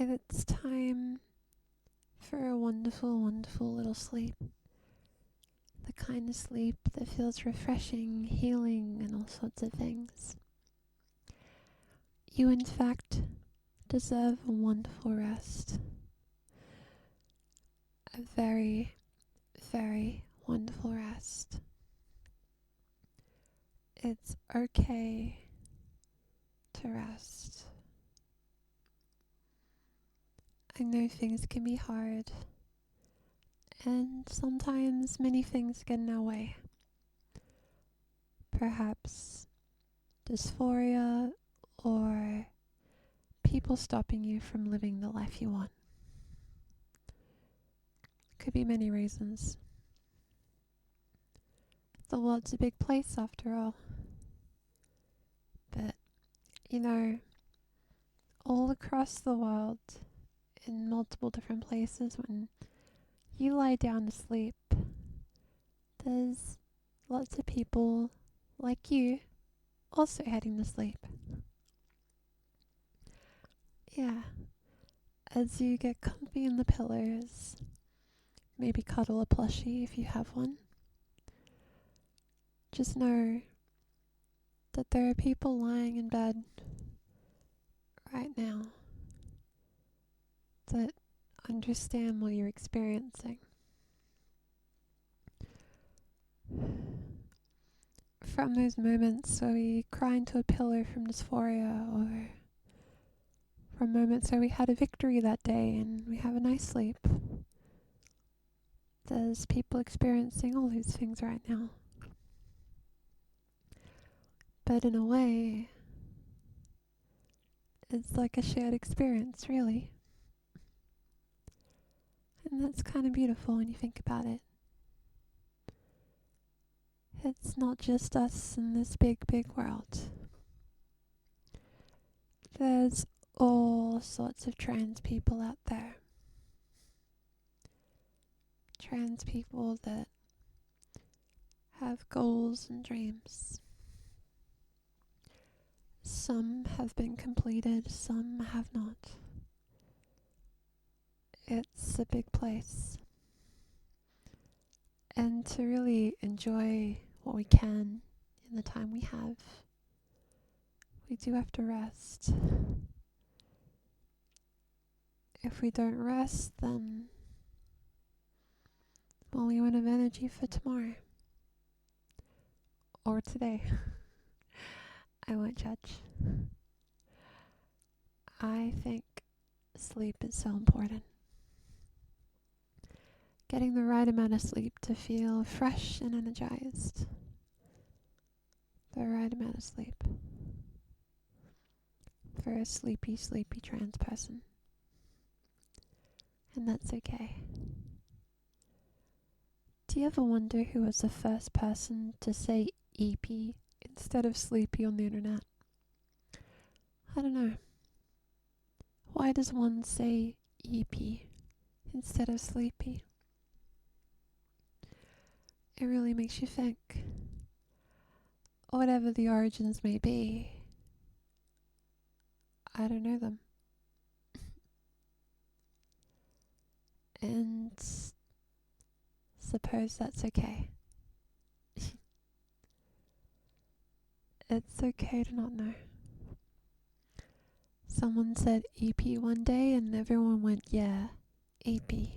It's time for a wonderful, wonderful little sleep. The kind of sleep that feels refreshing, healing, and all sorts of things. You, in fact, deserve a wonderful rest. A very, very wonderful rest. It's okay to rest. I know things can be hard, and sometimes many things get in our way. Perhaps dysphoria or people stopping you from living the life you want. Could be many reasons. The world's a big place after all. But, all across the world, in multiple different places, when you lie down to sleep, there's lots of people like you also heading to sleep. Yeah, as you get comfy in the pillows, maybe cuddle a plushie if you have one. Just know that there are people lying in bed right now that understand what you're experiencing. From those moments where we cry into a pillow from dysphoria, or from moments where we had a victory that day and we have a nice sleep, there's people experiencing all these things right now. But in a way, it's like a shared experience, really. And that's kind of beautiful when you think about it. It's not just us in this big, big world. There's all sorts of trans people out there. Trans people that have goals and dreams. Some have been completed, some have not. It's a big place. And to really enjoy what we can in the time we have, we do have to rest. If we don't rest, then, well, we won't have energy for tomorrow. Or today. I won't judge. I think sleep is so important. Getting the right amount of sleep to feel fresh and energized. The right amount of sleep. For a sleepy, sleepy trans person. And that's okay. Do you ever wonder who was the first person to say Eepy instead of sleepy on the internet? I don't know. Why does one say Eepy instead of sleepy? It really makes you think. Whatever the origins may be, I don't know them. And suppose that's okay. It's okay to not know. Someone said Eepy one day and everyone went, yeah, Eepy.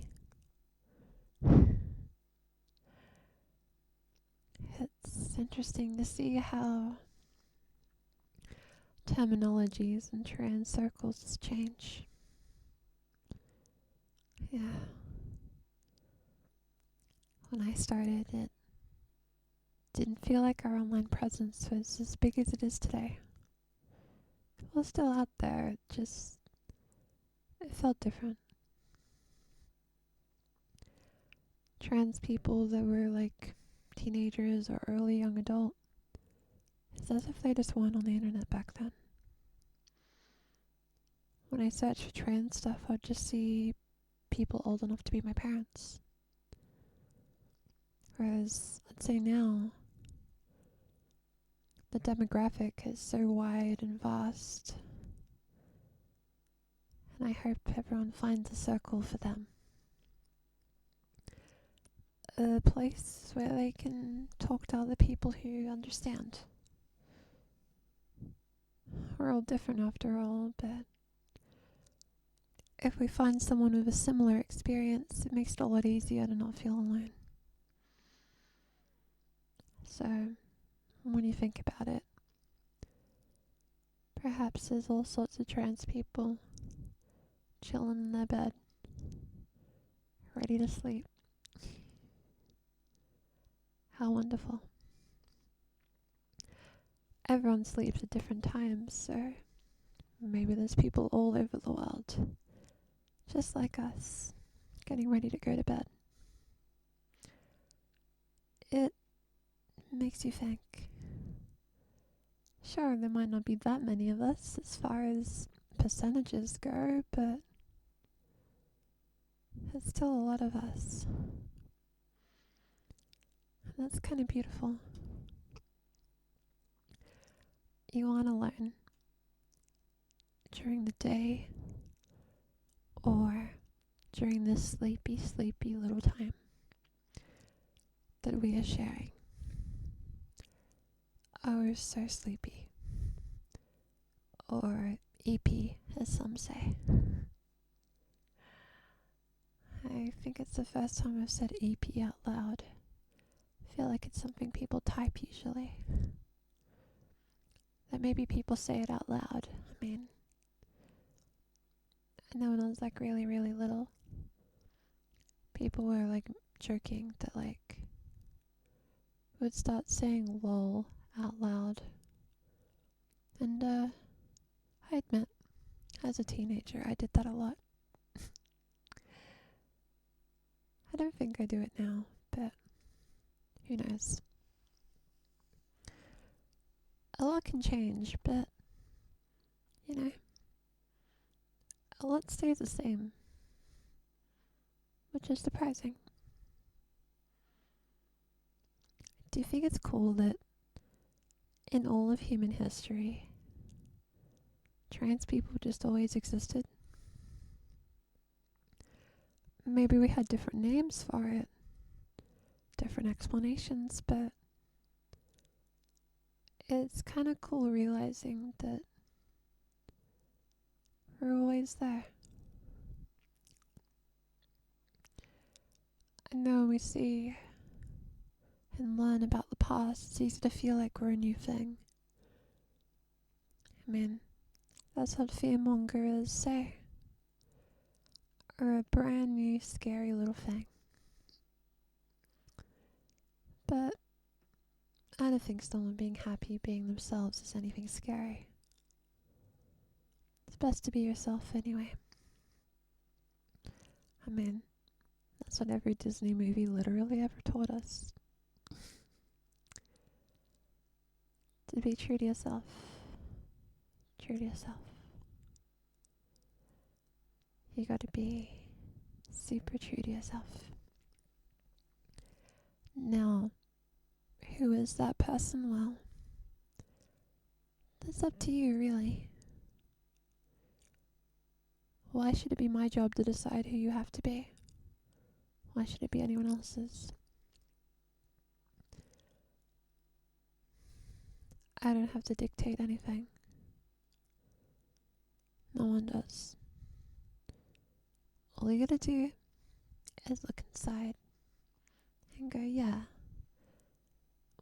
It's interesting to see how terminologies in trans circles change. Yeah. When I started, it didn't feel like our online presence was as big as it is today. It was still out there, it felt different. Trans people that were like teenagers or early young adult, it's as if they just weren't on the internet back then. When I searched for trans stuff, I'd just see people old enough to be my parents. Whereas, I'd say now, the demographic is so wide and vast. And I hope everyone finds a circle for them. A place where they can talk to other people who understand. We're all different after all, but if we find someone with a similar experience, it makes it a lot easier to not feel alone. So, when you think about it, perhaps there's all sorts of trans people chilling in their bed, ready to sleep. How wonderful. Everyone sleeps at different times, so maybe there's people all over the world, just like us, getting ready to go to bed. It makes you think. Sure, there might not be that many of us as far as percentages go, but there's still a lot of us. And that's kind of beautiful. You aren't alone during the day or during this sleepy, sleepy little time that we are sharing. Oh, so sleepy. Or Eepy, as some say. I think it's the first time I've said Eepy out loud. I feel like it's something people type usually. That maybe people say it out loud. I mean, I know when I was like really, really little, people were like joking that like would start saying lol out loud. And I admit, as a teenager, I did that a lot. I don't think I do it now, but who knows. A lot can change, but, you know, a lot stays the same, which is surprising. Do you think it's cool that in all of human history, trans people just always existed? Maybe we had different names for it, different explanations, but it's kind of cool realizing that we're always there. I know when we see and learn about the past, it's easy to feel like we're a new thing. I mean, that's what fearmongers say. Or a brand new scary little thing. But I don't think someone being happy being themselves is anything scary. It's best to be yourself anyway. I mean, that's what every Disney movie literally ever taught us. To be true to yourself. True to yourself. You gotta be super true to yourself. Now, who is that person? Well, that's up to you, really. Why should it be my job to decide who you have to be? Why should it be anyone else's? I don't have to dictate anything. No one does. All you gotta do is look inside and go, yeah,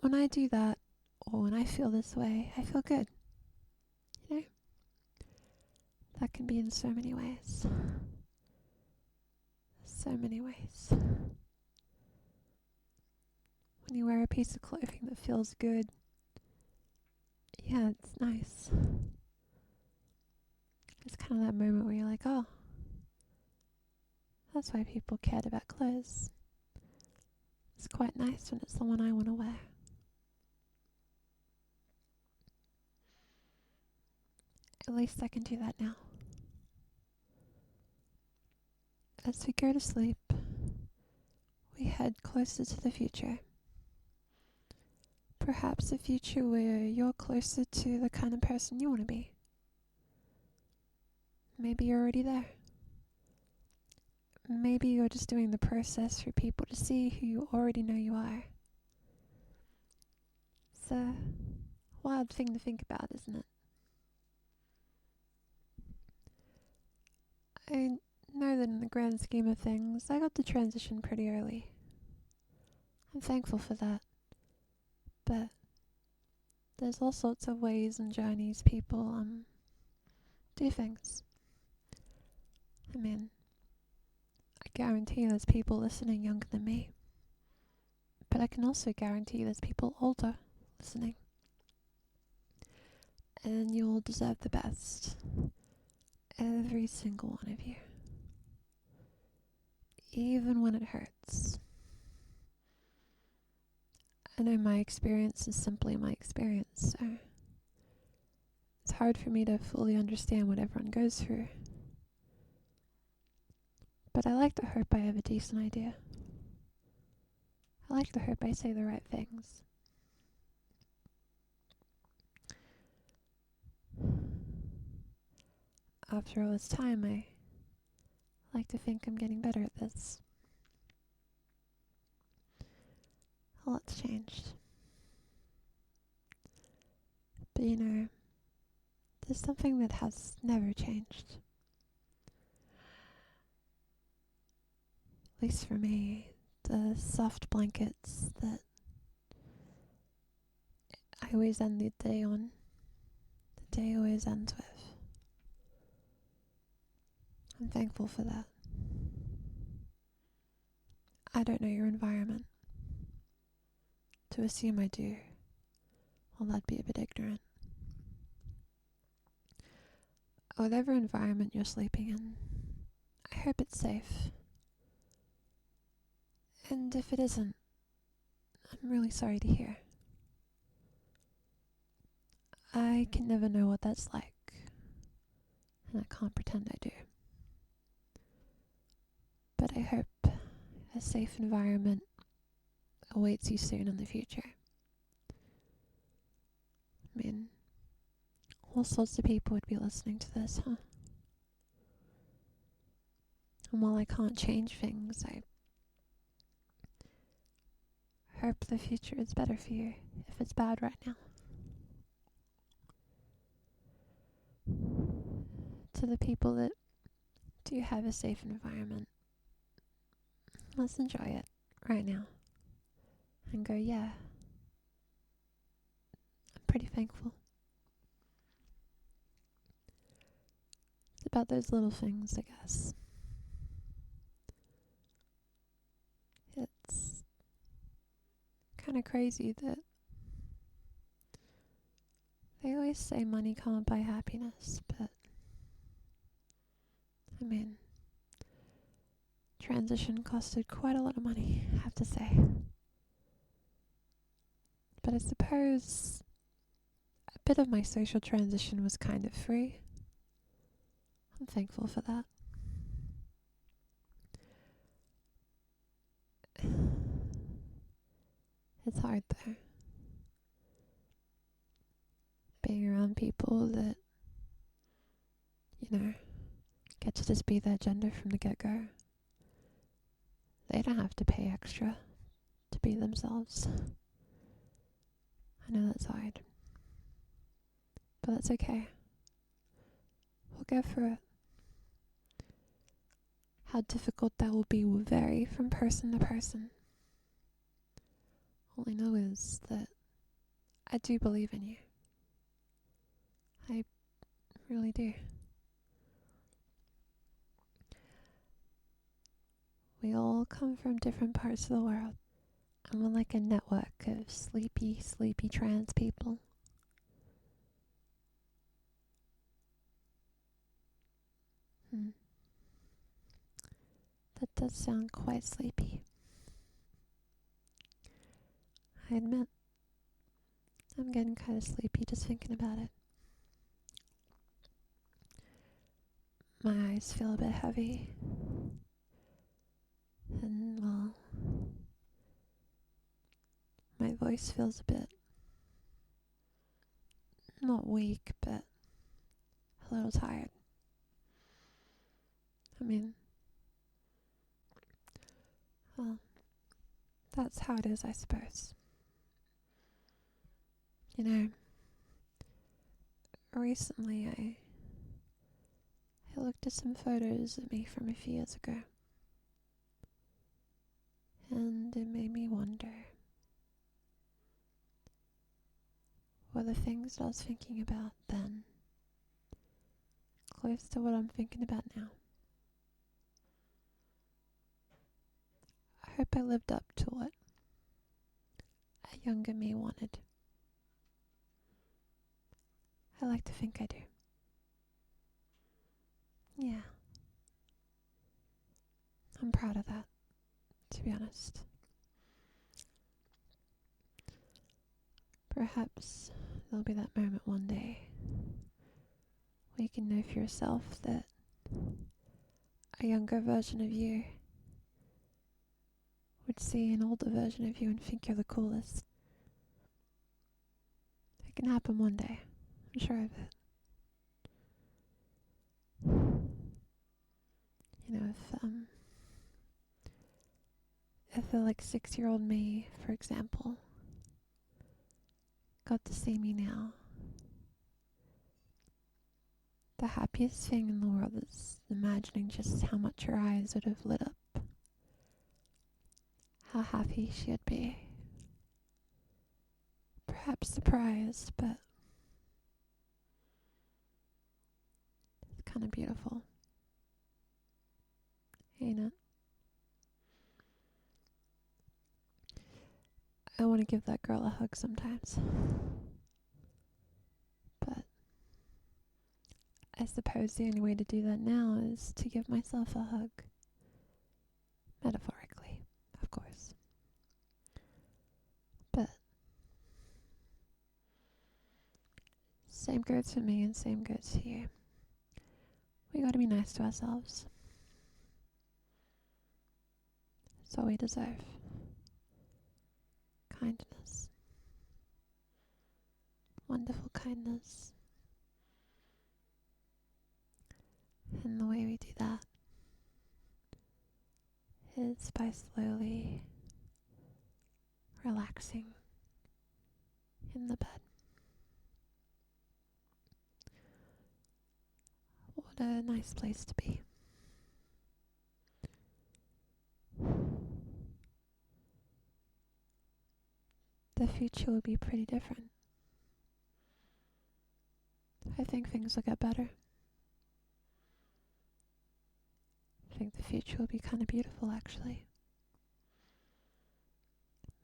when I do that, or when I feel this way, I feel good. You know? That can be in so many ways. So many ways. When you wear a piece of clothing that feels good, yeah, it's nice. It's kind of that moment where you're like, oh, that's why people cared about clothes. It's quite nice when it's the one I want to wear. At least I can do that now. As we go to sleep, we head closer to the future. Perhaps a future where you're closer to the kind of person you want to be. Maybe you're already there. Maybe you're just doing the process for people to see who you already know you are. It's a wild thing to think about, isn't it? I know that in the grand scheme of things, I got to transition pretty early. I'm thankful for that. But there's all sorts of ways and journeys people do things. I mean, I guarantee there's people listening younger than me. But I can also guarantee there's people older listening. And you all deserve the best. Every single one of you. Even when it hurts. I know my experience is simply my experience, so it's hard for me to fully understand what everyone goes through. But I like to hope I have a decent idea. I like to hope I say the right things. After all this time, I like to think I'm getting better at this. A lot's changed. But you know, there's something that has never changed. At least for me, the soft blankets that I always end the day on. The day always ends with. I'm thankful for that. I don't know your environment. To assume I do, well, that'd be a bit ignorant. Whatever environment you're sleeping in, I hope it's safe. And if it isn't, I'm really sorry to hear. I can never know what that's like, and I can't pretend I do. But I hope a safe environment awaits you soon in the future. I mean, all sorts of people would be listening to this, huh? And while I can't change things, I hope the future is better for you if it's bad right now. To the people that do have a safe environment, let's enjoy it right now. And go, yeah, I'm pretty thankful. It's about those little things, I guess. It's kind of crazy that they always say money can't buy happiness, but I mean, transition costed quite a lot of money, I have to say. But I suppose a bit of my social transition was kind of free. I'm thankful for that. It's hard though. Being around people that, you know, get to just be their gender from the get-go. They don't have to pay extra to be themselves. I know that's hard. But that's okay. We'll go through it. How difficult that will be will vary from person to person. All I know is that I do believe in you. I really do. We all come from different parts of the world. And we're like a network of sleepy trans people. That does sound quite sleepy. I admit, I'm getting kind of sleepy just thinking about it. My eyes feel a bit heavy. And, well, my voice feels a bit, not weak, but a little tired. I mean, well, that's how it is, I suppose. You know, recently I looked at some photos of me from a few years ago, and it made me wonder, were the things that I was thinking about then close to what I'm thinking about now? I hope I lived up to what a younger me wanted. I like to think I do. Yeah, I'm proud of that, to be honest. Perhaps there'll be that moment one day where you can know for yourself that a younger version of you would see an older version of you and think you're the coolest. It can happen one day. I'm sure of it. You know, if the 6-year-old me, for example, got to see me now, the happiest thing in the world is imagining just how much her eyes would have lit up. How happy she'd be. Perhaps surprised, but it's kind of beautiful. Ain't it? I want to give that girl a hug sometimes. But I suppose the only way to do that now is to give myself a hug. Metaphorically, of course. But same goes for me and same goes for you. We gotta be nice to ourselves. It's all we deserve. Kindness. Wonderful kindness. And the way we do that is by slowly relaxing in the bed. What a nice place to be. The future will be pretty different. I think things will get better. I think the future will be kind of beautiful, actually.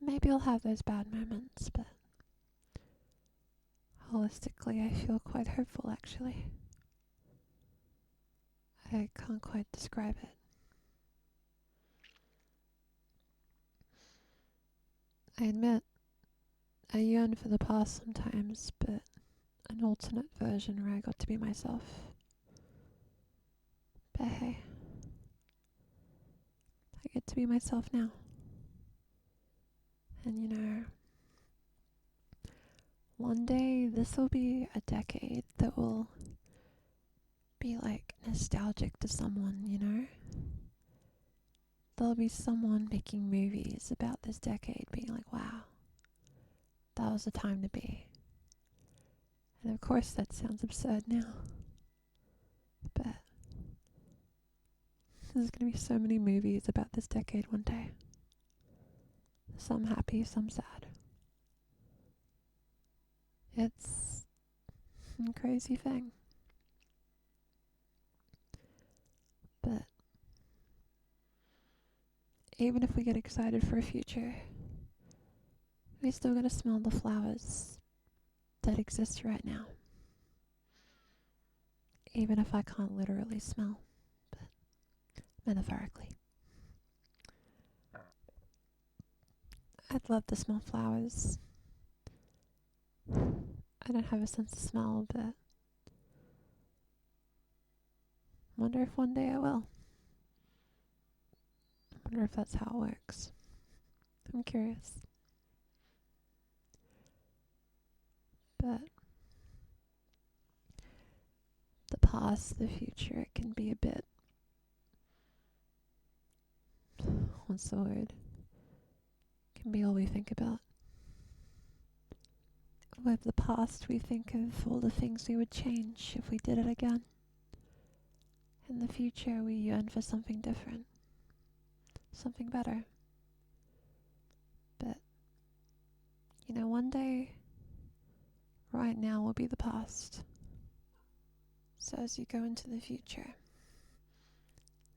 Maybe I'll have those bad moments, but holistically I feel quite hopeful, actually. I can't quite describe it. I admit, I yearn for the past sometimes, but an alternate version where I got to be myself. But hey, I get to be myself now. And you know, one day this will be a decade that will be nostalgic to someone, you know? There'll be someone making movies about this decade being like, wow, that was the time to be. And of course that sounds absurd now. But there's going to be so many movies about this decade one day. Some happy, some sad. It's a crazy thing. But even if we get excited for a future, we still gotta smell the flowers that exist right now. Even if I can't literally smell, but metaphorically. I'd love to smell flowers. I don't have a sense of smell, but wonder if one day I will. Wonder if that's how it works. I'm curious. But the past, the future, it can be a bit what's the word? Can be all we think about. With the past, we think of all the things we would change if we did it again. In the future, we yearn for something different, something better. But, one day, right now will be the past. So as you go into the future,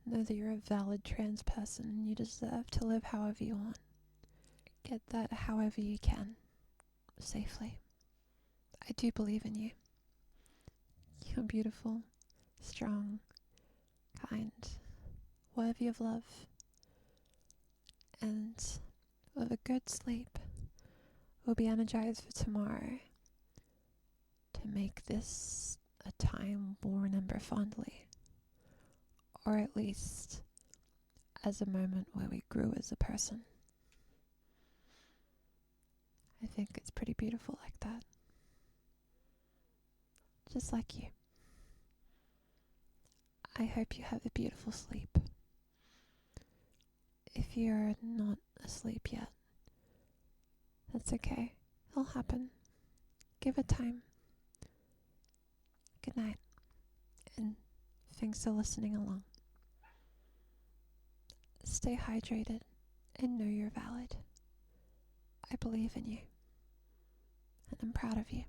know that you're a valid trans person and you deserve to live however you want. Get that however you can, safely. I do believe in you. You're beautiful, strong, kind, worthy of love. And with a good sleep, we'll be energized for tomorrow to make this a time we'll remember fondly. Or at least as a moment where we grew as a person. I think it's pretty beautiful like that. Just like you. I hope you have a beautiful sleep. If you're not asleep yet, that's okay. It'll happen. Give it time. Good night. And thanks for listening along. Stay hydrated and know you're valid. I believe in you. And I'm proud of you.